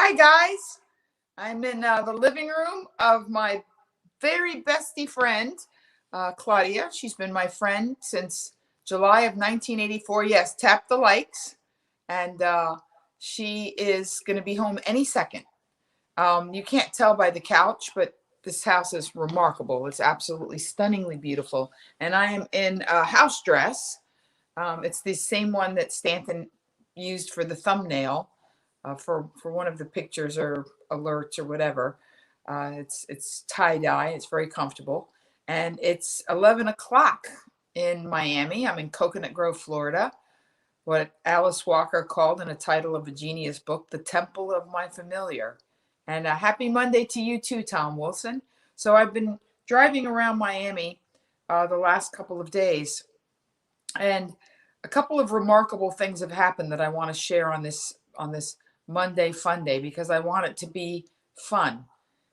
Hi, guys. I'm in the living room of my very bestie friend, Claudia. She's been my friend since July of 1984. Yes, tap the likes. And she is going to be home any second. You can't tell by the couch, but this house is remarkable. It's absolutely stunningly beautiful. And I am in a house dress. It's the same one that Stanton used for the thumbnail. For one of the pictures or alerts or whatever. It's tie-dye. It's very comfortable. And it's 11 o'clock in Miami. I'm in Coconut Grove, Florida. What Alice Walker called in a title of a genius book, The Temple of My Familiar. And happy Monday to you too, Tom Wilson. So I've been driving around Miami the last couple of days. And a couple of remarkable things have happened that I want to share on this Monday Fun Day, because I want it to be fun.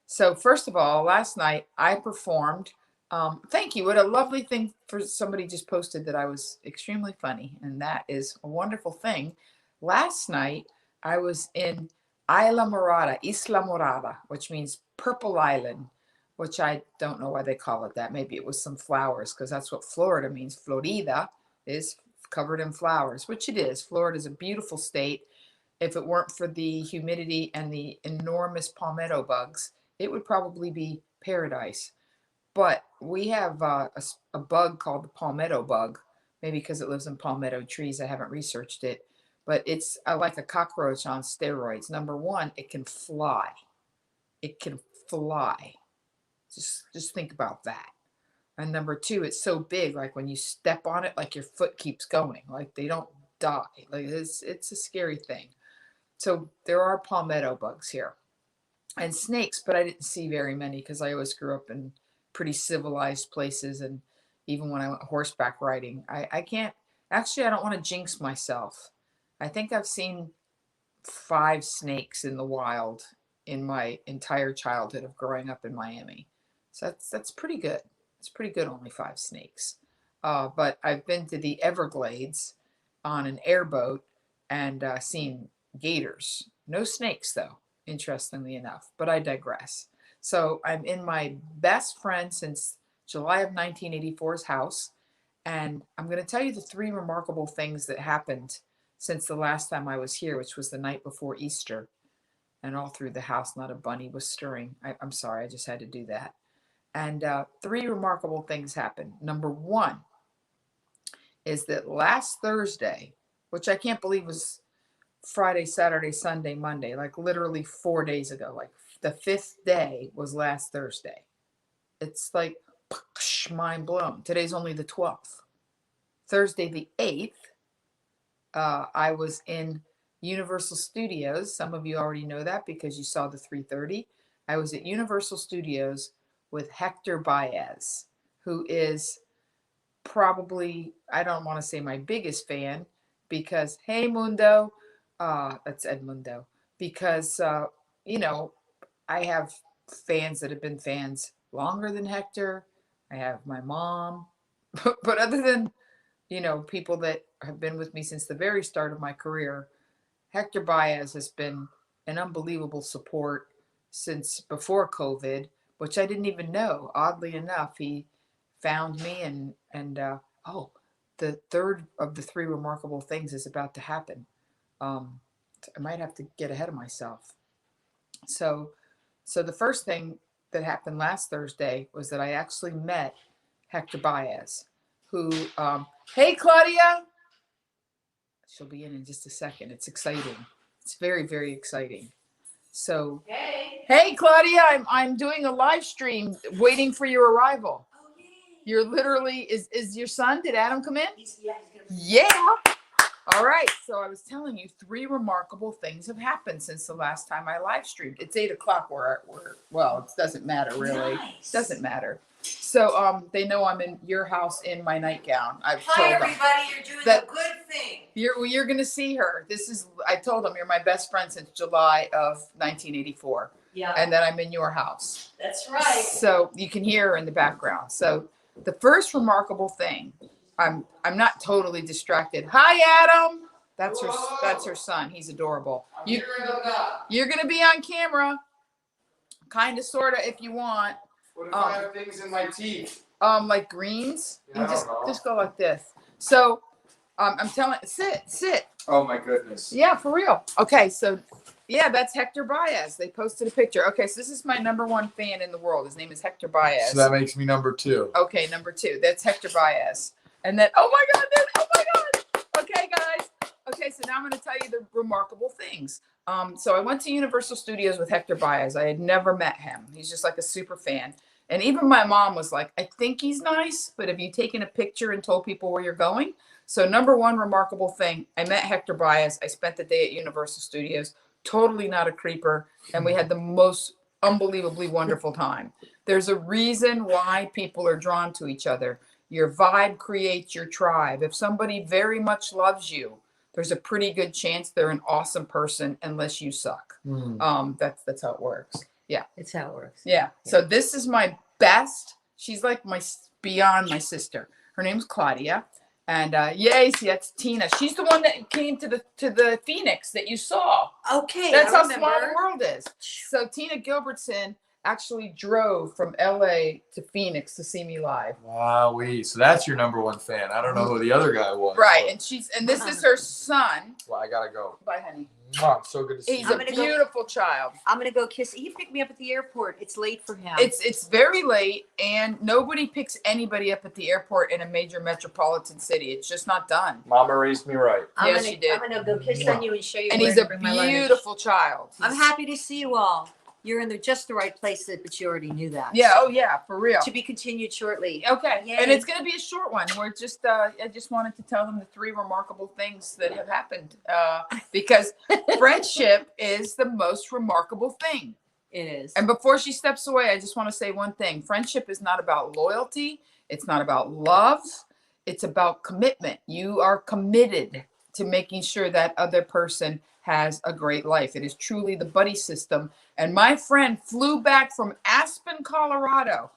So first of all, last night I performed. Thank you. What a lovely thing for somebody just posted that I was extremely funny, and that is a wonderful thing. Last night I was in Isla Morada, which means Purple Island, which I don't know why they call it that. Maybe it was some flowers, because that's what Florida means. Florida is covered in flowers, which it is. Florida is a beautiful state. If it weren't for the humidity and the enormous palmetto bugs, it would probably be paradise. But we have a bug called the palmetto bug, maybe because it lives in palmetto trees. I haven't researched it, but it's like a cockroach on steroids. Number one, it can fly. It can fly. Just think about that. And number two, it's so big, like when you step on it, like your foot keeps going, like they don't die. Like it's a scary thing. So there are palmetto bugs here and snakes, but I didn't see very many because I always grew up in pretty civilized places. And even when I went horseback riding, I can't, actually, I don't want to jinx myself. I think I've seen 5 snakes in the wild in my entire childhood of growing up in Miami. So that's pretty good. It's pretty good, only 5 snakes. But I've been to the Everglades on an airboat and seen gators. No snakes, though, interestingly enough, but I digress. So I'm in my best friend since July of 1984's house, and I'm going to tell you the 3 remarkable things that happened since the last time I was here, which was the night before Easter. And all through the house, not a bunny was stirring. I'm sorry, I just had to do that. And 3 remarkable things happened. Number 1 is that last Thursday, which I can't believe was Friday, Saturday, Sunday, Monday, like literally 4 days ago, like the 5th day was last Thursday. It's like mind blown. Today's only the 12th. Thursday the 8th, I was in Universal Studios. Some of you already know that because you saw the 3:30. I was at Universal Studios with Hector Baez, who is probably, I don't want to say my biggest fan, because hey Mundo, that's Edmundo, because I have fans that have been fans longer than Hector. I have my mom, but other than people that have been with me since the very start of my career, Hector Baez has been an unbelievable support since before COVID, which I didn't even know. Oddly enough, he found me, and the third of the 3 remarkable things is about to happen. I might have to get ahead of myself. So the first thing that happened last Thursday was that I actually met Hector Baez, who, hey Claudia, she'll be in just a second. It's exciting. It's very, very exciting. So, hey Claudia, I'm doing a live stream waiting for your arrival. Oh, yay. You're literally, is your son, did Adam come in? Yeah. All right. So I was telling you 3 remarkable things have happened since the last time I live streamed. It's 8 o'clock where well, it doesn't matter really. Nice. Doesn't matter. So they know I'm in your house in my nightgown. Hi everybody, you're doing a good thing. You're going to see her. I told them you're my best friend since July of 1984. Yeah. And then I'm in your house. That's right. So you can hear her in the background. So the first remarkable thing, I'm not totally distracted. Hi, Adam. That's her. Hello. That's her son. He's adorable. I'm hearing them now. You're gonna be on camera, kind of, sort of, if you want. What if I have things in my teeth? Like greens. Yeah, You I don't know. just go like this. So, I'm telling. Sit. Oh my goodness. Yeah, for real. Okay, so yeah, that's Hector Baez. They posted a picture. Okay, so this is my #1 fan in the world. His name is Hector Baez. So that makes me number 2. Okay, #2. That's Hector Baez. And then, oh my God, oh my God. Okay, guys. Okay, so now I'm going to tell you the remarkable things. So I went to Universal Studios with Hector Baez. I had never met him. He's just like a super fan. And even my mom was like, I think he's nice, but have you taken a picture and told people where you're going? So #1 remarkable thing, I met Hector Baez. I spent the day at Universal Studios, totally not a creeper, and we had the most unbelievably wonderful time. There's a reason why people are drawn to each other. Your vibe creates your tribe. If somebody very much loves you, there's a pretty good chance they're an awesome person unless you suck. That's how it works. Yeah. It's how it works. Yeah. So this is my best. She's like beyond my sister. Her name's Claudia. And yay, see, that's Tina. She's the one that came to the Phoenix that you saw. Okay. That's I how remember. small the world is. So Tina Gilbertson actually drove from LA to Phoenix to see me live. Wowee. So that's your #1 fan. I don't know who the other guy was. Right. And this is her son. Well, I gotta go. Bye, honey. Mwah, so good to see He's you. a beautiful child. I'm gonna go kiss. He picked me up at the airport. It's late for him. It's very late, and nobody picks anybody up at the airport in a major metropolitan city. It's just not done. Mama raised me right. Yes, she did. I'm gonna go kiss on you and show you. And where he's to a bring my luggage. beautiful child. I'm happy to see you all. You're in just the right place, but you already knew that. Yeah. Oh, yeah. For real. To be continued shortly. Okay. Yay. And it's going to be a short one. We're just, I just wanted to tell them the 3 remarkable things that have happened, because friendship is the most remarkable thing. It is. And before she steps away, I just want to say one thing. Friendship is not about loyalty. It's not about love. It's about commitment. You are committed to making sure that other person has a great life. It is truly the buddy system. And my friend flew back from Aspen, Colorado.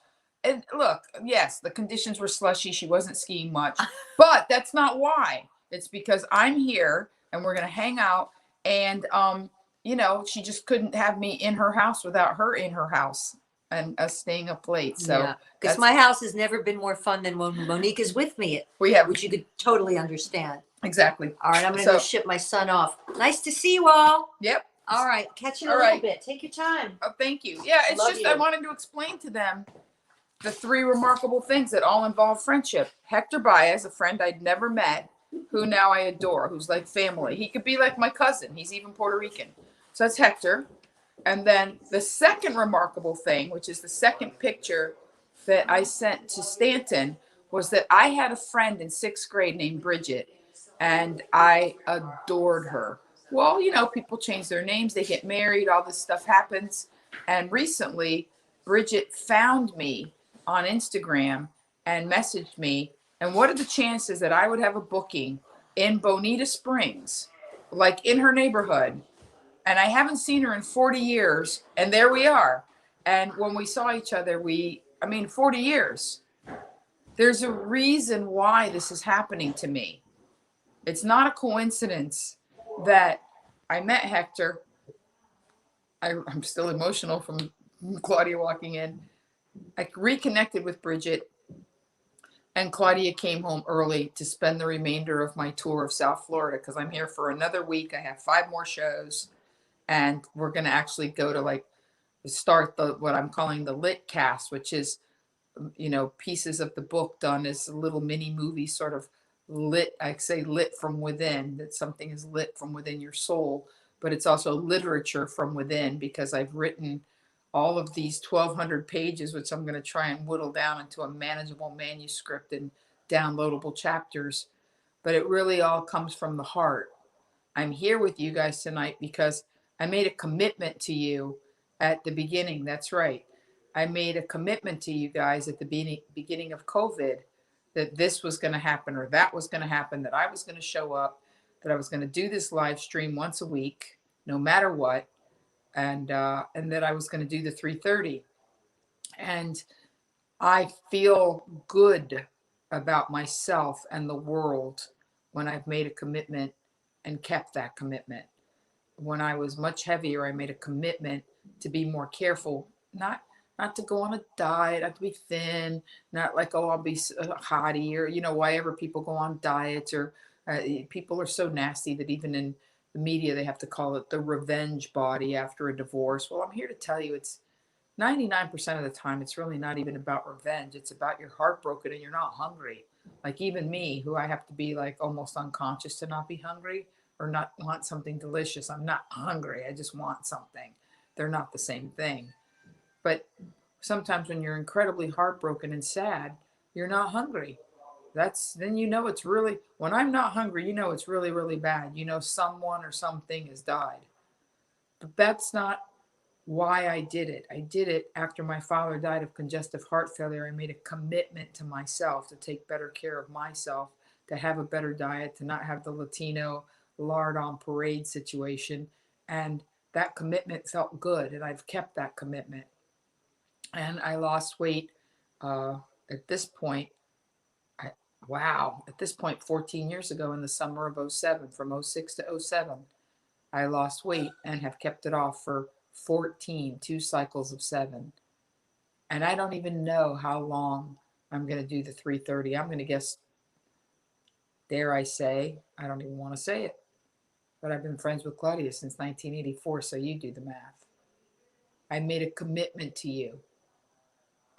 And look, yes, the conditions were slushy. She wasn't skiing much, but that's not why. It's because I'm here and we're going to hang out. And, she just couldn't have me in her house without her in her house and us staying up late. So because my house has never been more fun than when Monique is with me, which you could totally understand. Exactly. All right, I'm going to go ship my son off. Nice to see you all. Yep. All right, catch you in a little bit. Take your time. Oh, thank you. Yeah, it's Love just you. I wanted to explain to them the 3 remarkable things that all involve friendship. Hector Baez, a friend I'd never met, who now I adore, who's like family. He could be like my cousin. He's even Puerto Rican. So that's Hector. And then the second remarkable thing, which is the second picture that I sent to Stanton, was that I had a friend in 6th grade named Bridget, and I adored her. Well, people change their names, they get married, all this stuff happens. And recently, Bridget found me on Instagram and messaged me. And what are the chances that I would have a booking in Bonita Springs, like in her neighborhood? And I haven't seen her in 40 years. And there we are. And when we saw each other, 40 years. There's a reason why this is happening to me. It's not a coincidence that I met Hector. I'm still emotional from Claudia walking in. I reconnected with Bridget, and Claudia came home early to spend the remainder of my tour of South Florida, because I'm here for another week. I have 5 more shows, and we're going to actually go to start what I'm calling the lit cast, which is, pieces of the book done as a little mini movie, sort of lit. I say lit from within, that something is lit from within your soul, but it's also literature from within, because I've written all of these 1,200 pages, which I'm going to try and whittle down into a manageable manuscript and downloadable chapters. But it really all comes from the heart. I'm here with you guys tonight because I made a commitment to you at the beginning. That's right. I made a commitment to you guys at the beginning of COVID that this was going to happen, or that was going to happen, that I was going to show up, that I was going to do this live stream once a week, no matter what, and that I was going to do the 3:30. And I feel good about myself and the world when I've made a commitment and kept that commitment. When I was much heavier, I made a commitment to be more careful, not to go on a diet, not to be thin, not like, oh, I'll be a hottie, or, why ever people go on diets, or people are so nasty that even in the media, they have to call it the revenge body after a divorce. Well, I'm here to tell you it's 99% of the time, it's really not even about revenge. It's about you're heartbroken and you're not hungry. Like even me, who I have to be like almost unconscious to not be hungry or not want something delicious. I'm not hungry. I just want something. They're not the same thing. But sometimes when you're incredibly heartbroken and sad, you're not hungry. Then it's really, when I'm not hungry, it's really, really bad. Someone or something has died. But that's not why I did it. I did it after my father died of congestive heart failure. I made a commitment to myself to take better care of myself, to have a better diet, to not have the Latino lard on parade situation. And that commitment felt good, and I've kept that commitment. And I lost weight at this point. At this point, 14 years ago in the summer of 07, from 06 to 07, I lost weight and have kept it off for 2 cycles of 7. And I don't even know how long I'm going to do the 330. I'm going to guess, dare I say, I don't even want to say it, but I've been friends with Claudia since 1984, so you do the math. I made a commitment to you.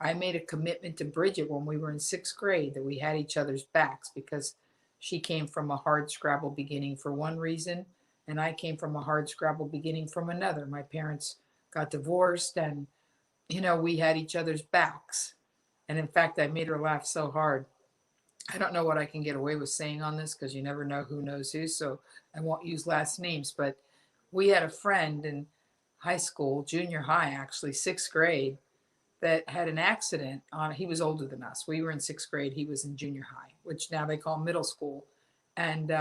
I made a commitment to Bridget when we were in 6th grade that we had each other's backs, because she came from a hard scrabble beginning for one reason, and I came from a hard scrabble beginning from another. My parents got divorced, and, we had each other's backs. And in fact, I made her laugh so hard. I don't know what I can get away with saying on this, because you never know who knows who, so I won't use last names. But we had a friend in high school, junior high actually, 6th grade, that had an accident he was older than us. We were in 6th grade. He was in junior high, which now they call middle school. And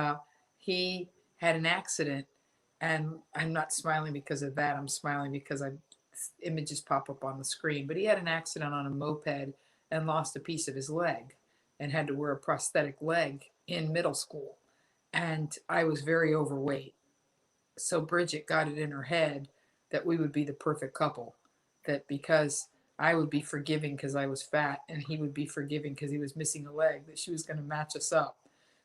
he had an accident. And I'm not smiling because of that. I'm smiling because images pop up on the screen. But he had an accident on a moped and lost a piece of his leg and had to wear a prosthetic leg in middle school. And I was very overweight. So Bridget got it in her head that we would be the perfect couple. That because I would be forgiving because I was fat, and he would be forgiving because he was missing a leg, that she was going to match us up.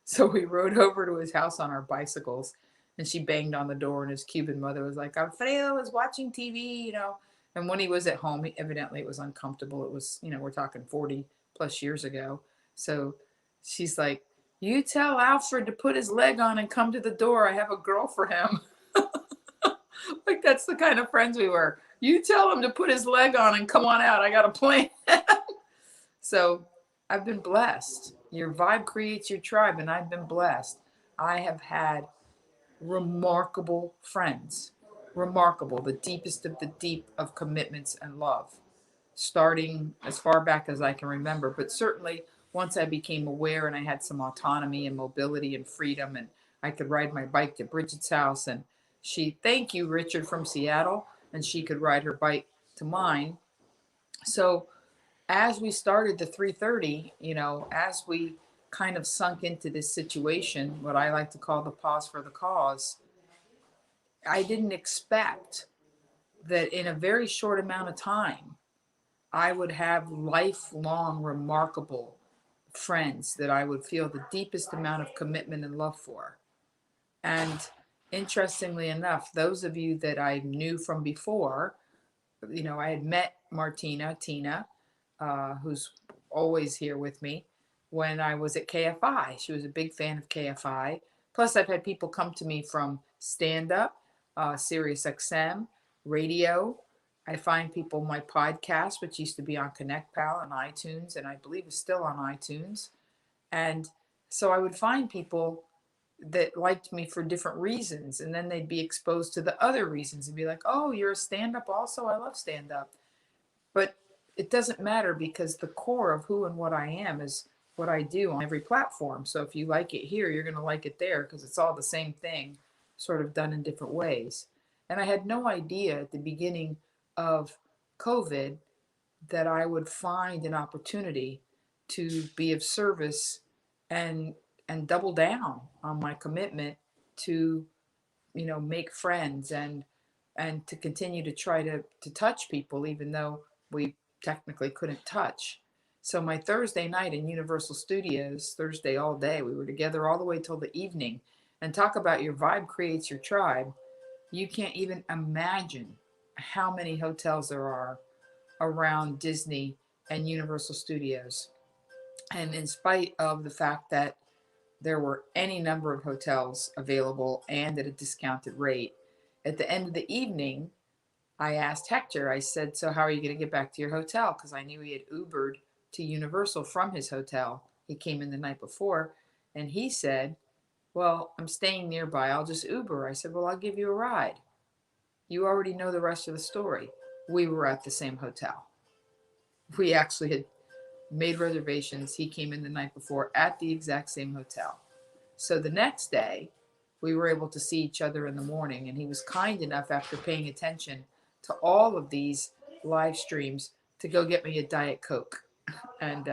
So we rode over to his house on our bicycles, and she banged on the door, and his Cuban mother was like, Alfredo is watching TV, And when he was at home, evidently it was uncomfortable. It was, we're talking 40 plus years ago. So she's like, you tell Alfred to put his leg on and come to the door. I have a girl for him. Like, that's the kind of friends we were. You tell him to put his leg on and come on out. I got a plan. So I've been blessed. Your vibe creates your tribe, and I've been blessed. I have had remarkable friends. Remarkable. The deepest of the deep of commitments and love. Starting as far back as I can remember. But certainly once I became aware and I had some autonomy and mobility and freedom, and I could ride my bike to Bridget's house, and thank you, Richard from Seattle, and she could ride her bike to mine. So as we started the 330, as we kind of sunk into this situation, what I like to call the pause for the cause, I didn't expect that in a very short amount of time, I would have lifelong, remarkable friends that I would feel the deepest amount of commitment and love for. And interestingly enough, those of you that I knew from before, I had met Tina, who's always here with me, when I was at KFI. She was a big fan of KFI. Plus, I've had people come to me from stand-up, Sirius XM, radio. I find people, my podcast, which used to be on ConnectPal and iTunes, and I believe is still on iTunes. And so I would find people that liked me for different reasons, and then they'd be exposed to the other reasons and be like, oh, you're a stand-up also? I love stand-up. But it doesn't matter, because the core of who and what I am is what I do on every platform. So if you like it here, you're going to like it there, because it's all the same thing, sort of done in different ways. And I had no idea at the beginning of COVID that I would find an opportunity to be of service and double down on my commitment to, make friends and to continue to try to touch people, even though we technically couldn't touch. So my Thursday night in Universal Studios, Thursday all day, we were together all the way till the evening. And talk about your vibe creates your tribe. You can't even imagine how many hotels there are around Disney and Universal Studios. And in spite of the fact that there were any number of hotels available and at a discounted rate, at the end of the evening, I asked Hector, I said, so how are you going to get back to your hotel? Because I knew he had Ubered to Universal from his hotel. He came in the night before, and he said, well, I'm staying nearby. I'll just Uber. I said, well, I'll give you a ride. You already know the rest of the story. We were at the same hotel. We actually had made reservations. He came in the night before at the exact same hotel. So the next day, we were able to see each other in the morning, and he was kind enough, after paying attention to all of these live streams, to go get me a Diet Coke and,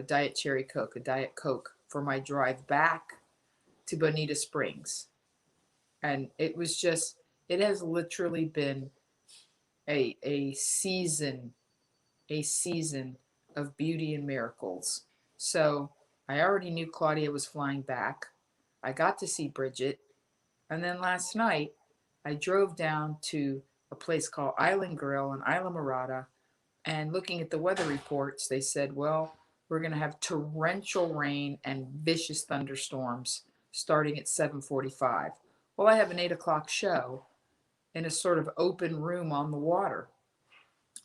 Diet Cherry Coke, a Diet Coke for my drive back to Bonita Springs. And it was just, it has literally been a season of beauty and miracles. So I already knew Claudia was flying back. I got to see Bridget. And then last night, I drove down to a place called Island Grill in Isla Mirada. And looking at the weather reports, they said, well, we're going to have torrential rain and vicious thunderstorms starting at 7:45. Well, I have an 8 o'clock show in a sort of open room on the water.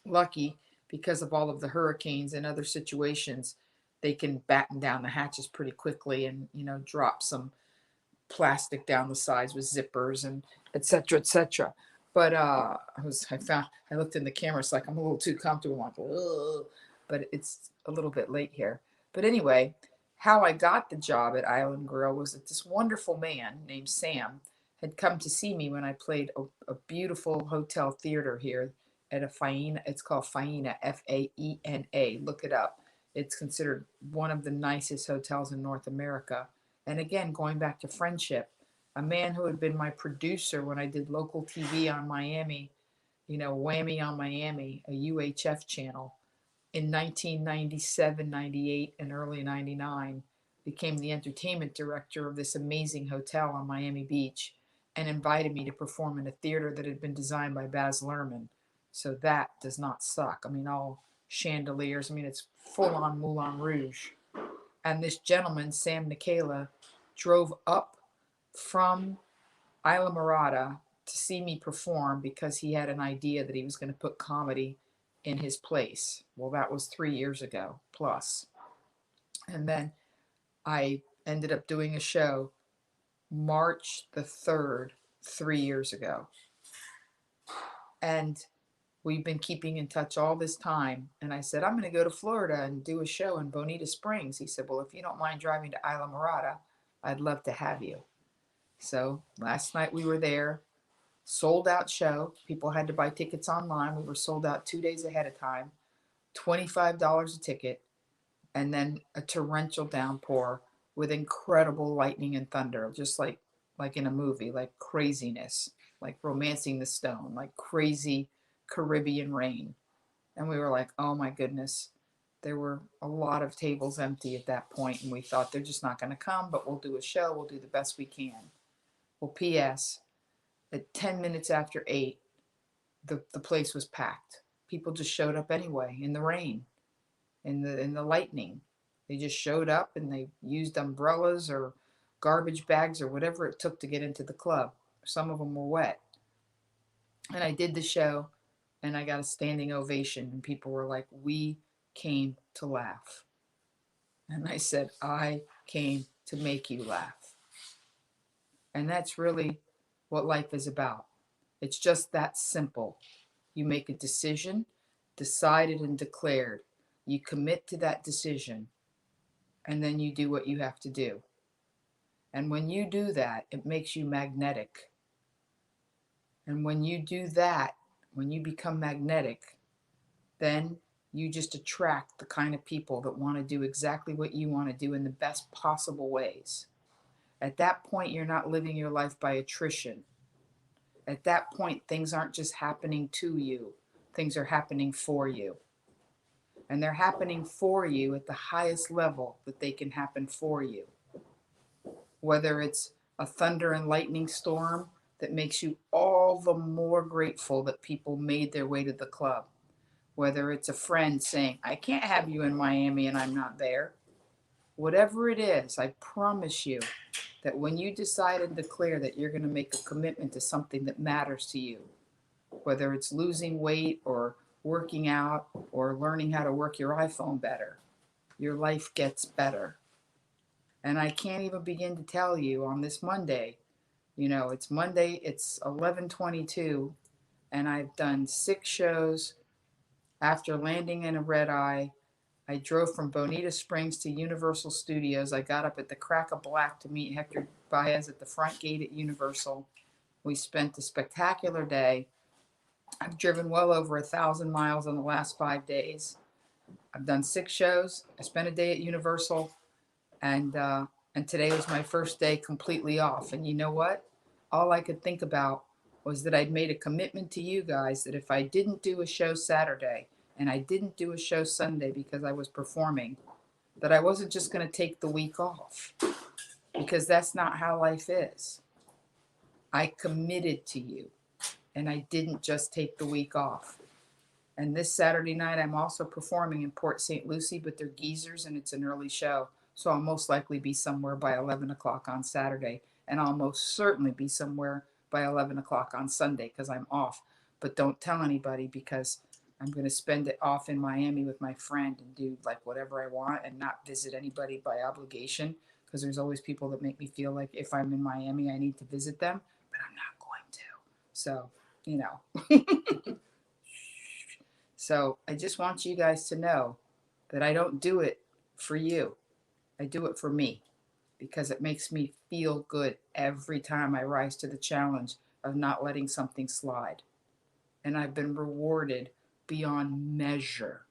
Lucky, because of all of the hurricanes and other situations, they can batten down the hatches pretty quickly and, drop some plastic down the sides with zippers and et cetera, et cetera. But I looked in the camera, it's like I'm a little too comfortable. I'm like, ugh. But it's a little bit late here. But anyway, how I got the job at Island Grill was that this wonderful man named Sam had come to see me when I played a beautiful hotel theater here at a Faena. It's called Faena, Faena. Look it up. It's considered one of the nicest hotels in North America. And again, going back to friendship, a man who had been my producer when I did local TV on Miami, Whammy on Miami, a UHF channel, in 1997, 98, and early 99, became the entertainment director of this amazing hotel on Miami Beach and invited me to perform in a theater that had been designed by Baz Luhrmann. So that does not suck. I mean, all chandeliers. I mean, it's full on Moulin Rouge. And this gentleman, Sam Nikala, drove up from Isla Mirada to see me perform because he had an idea that he was going to put comedy in his place. Well, that was 3 years ago plus. And then I ended up doing a show March the 3rd, 3 years ago. And we've been keeping in touch all this time. And I said, I'm going to go to Florida and do a show in Bonita Springs. He said, well, if you don't mind driving to Isla Mirada, I'd love to have you. So last night we were there, sold out show. People had to buy tickets online. We were sold out 2 days ahead of time, $25 a ticket, and then a torrential downpour with incredible lightning and thunder, just like in a movie, like craziness, like Romancing the Stone, like crazy Caribbean rain. And we were like, oh my goodness. There were a lot of tables empty at that point, and we thought they're just not going to come, but we'll do a show. We'll do the best we can. Well, P.S., at 10 minutes after 8, the place was packed. People just showed up anyway in the rain, in the lightning. They just showed up and they used umbrellas or garbage bags or whatever it took to get into the club. Some of them were wet. And I did the show and I got a standing ovation, and people were like, we came to laugh. And I said, I came to make you laugh. And that's really what life is about. It's just that simple. You make a decision, decided and declared. You commit to that decision, and then you do what you have to do. And when you do that, it makes you magnetic. And when you do that, when you become magnetic, then you just attract the kind of people that want to do exactly what you want to do in the best possible ways. At that point, you're not living your life by attrition. At that point, things aren't just happening to you, things are happening for you. And they're happening for you at the highest level that they can happen for you. Whether it's a thunder and lightning storm that makes you all the more grateful that people made their way to the club. Whether it's a friend saying, I can't have you in Miami and I'm not there. Whatever it is, I promise you that when you decide and declare that you're going to make a commitment to something that matters to you, whether it's losing weight or working out or learning how to work your iPhone better, your life gets better. And I can't even begin to tell you on this Monday, it's Monday, it's 11:22, and I've done 6 shows. After landing in a red eye, I drove from Bonita Springs to Universal Studios. I got up at the crack of black to meet Hector Baez at the front gate at Universal. We spent a spectacular day. I've driven well over 1,000 miles in the last 5 days. I've done 6 shows. I spent a day at Universal, and today was my first day completely off. And you know what? All I could think about was that I'd made a commitment to you guys that if I didn't do a show Saturday and I didn't do a show Sunday because I was performing, that I wasn't just going to take the week off, because that's not how life is. I committed to you, and I didn't just take the week off. And this Saturday night, I'm also performing in Port St. Lucie, but they're geezers and it's an early show. So I'll most likely be somewhere by 11 o'clock on Saturday, and I'll most certainly be somewhere by 11 o'clock on Sunday because I'm off. But don't tell anybody, because I'm going to spend it off in Miami with my friend and do like whatever I want and not visit anybody by obligation, because there's always people that make me feel like if I'm in Miami, I need to visit them, but I'm not going to. So, So I just want you guys to know that I don't do it for you. I do it for me, because it makes me feel good every time I rise to the challenge of not letting something slide. And I've been rewarded beyond measure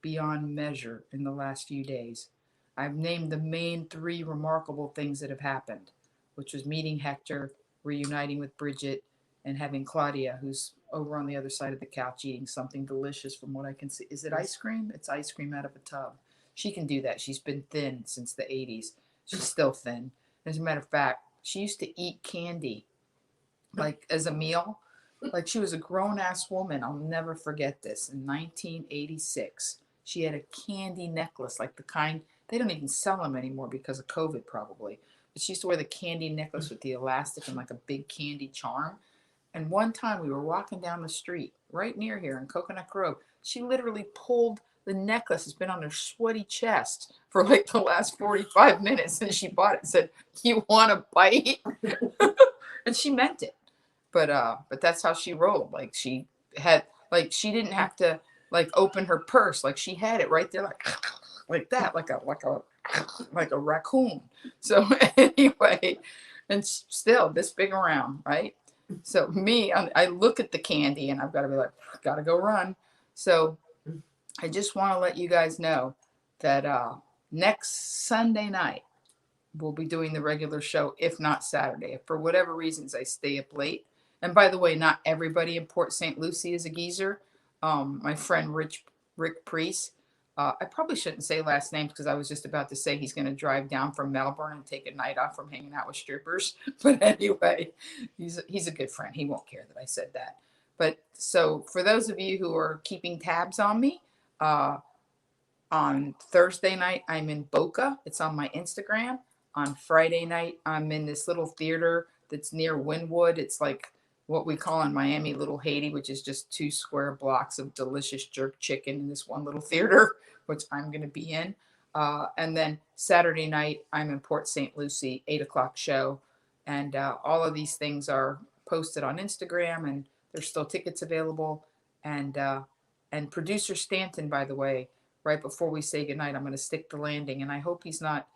in the last few days. I've named the main 3 remarkable things that have happened, which was meeting Hector, reuniting with Bridget, and having Claudia, who's over on the other side of the couch eating something delicious from what I can see. Is it ice cream? It's ice cream out of a tub. She can do that. She's been thin since the 80s. She's still thin. As a matter of fact, she used to eat candy like as a meal. Like she was a grown-ass woman. I'll never forget this. In 1986, she had a candy necklace, like the kind, they don't even sell them anymore because of COVID probably. But she used to wear the candy necklace with the elastic and like a big candy charm. And one time we were walking down the street right near here in Coconut Grove. She literally pulled the necklace. It's been on her sweaty chest for like the last 45 minutes. And she bought it and said, "You want a bite?" And she meant it. But that's how she rolled. Like she had, like she didn't have to like open her purse. Like she had it right there, like that, like a raccoon. So anyway, and still this big around, right? So me, I look at the candy and I've got to be like, gotta go run. So I just want to let you guys know that next Sunday night we'll be doing the regular show, if not Saturday. If for whatever reasons I stay up late. And by the way, not everybody in Port St. Lucie is a geezer. My friend Rick Priest, I probably shouldn't say last names because I was just about to say he's going to drive down from Melbourne and take a night off from hanging out with strippers. But anyway, he's a good friend. He won't care that I said that. But so for those of you who are keeping tabs on me, on Thursday night, I'm in Boca. It's on my Instagram. On Friday night, I'm in this little theater that's near Wynwood. It's like what we call in Miami Little Haiti, which is just 2 square blocks of delicious jerk chicken in this one little theater, which I'm going to be in. And then Saturday night, I'm in Port St. Lucie, 8 o'clock show. And all of these things are posted on Instagram, and there's still tickets available. And producer Stanton, by the way, right before we say goodnight, I'm going to stick the landing. And I hope he's not,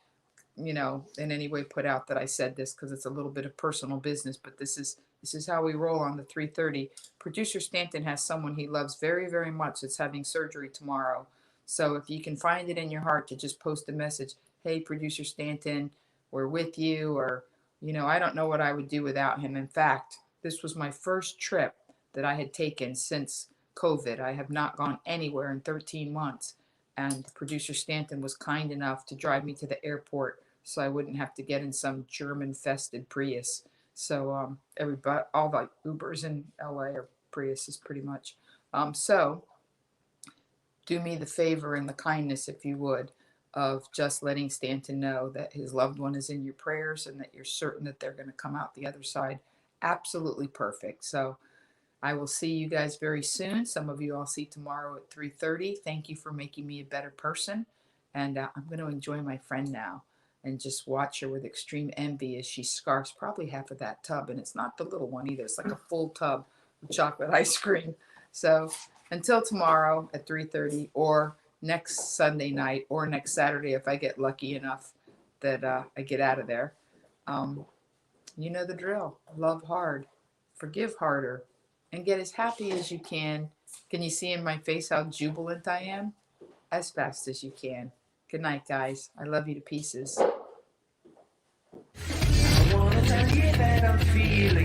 in any way put out that I said this, because it's a little bit of personal business, but this is how we roll on the 3:30. Producer Stanton has someone he loves very, very much that's having surgery tomorrow. So if you can find it in your heart to just post a message, "Hey, Producer Stanton, we're with you, or, you know, I don't know what I would do without him. In fact, this was my first trip that I had taken since COVID. I have not gone anywhere in 13 months. And producer Stanton was kind enough to drive me to the airport so I wouldn't have to get in some German-fested Prius. So everybody, all the Ubers in LA are Priuses pretty much. So do me the favor and the kindness, if you would, of just letting Stanton know that his loved one is in your prayers and that you're certain that they're going to come out the other side absolutely perfect. So I will see you guys very soon. Some of you I'll see tomorrow at 3:30. Thank you for making me a better person. And I'm going to enjoy my friend now and just watch her with extreme envy as she scarfs probably half of that tub. And it's not the little one either. It's like a full tub of chocolate ice cream. So until tomorrow at 3:30, or next Sunday night, or next Saturday if I get lucky enough that I get out of there. You know the drill. Love hard, forgive harder, and get as happy as you can. Can you see in my face how jubilant I am? As fast as you can. Good night, guys. I love you to pieces. I wanna tell you that I'm feeling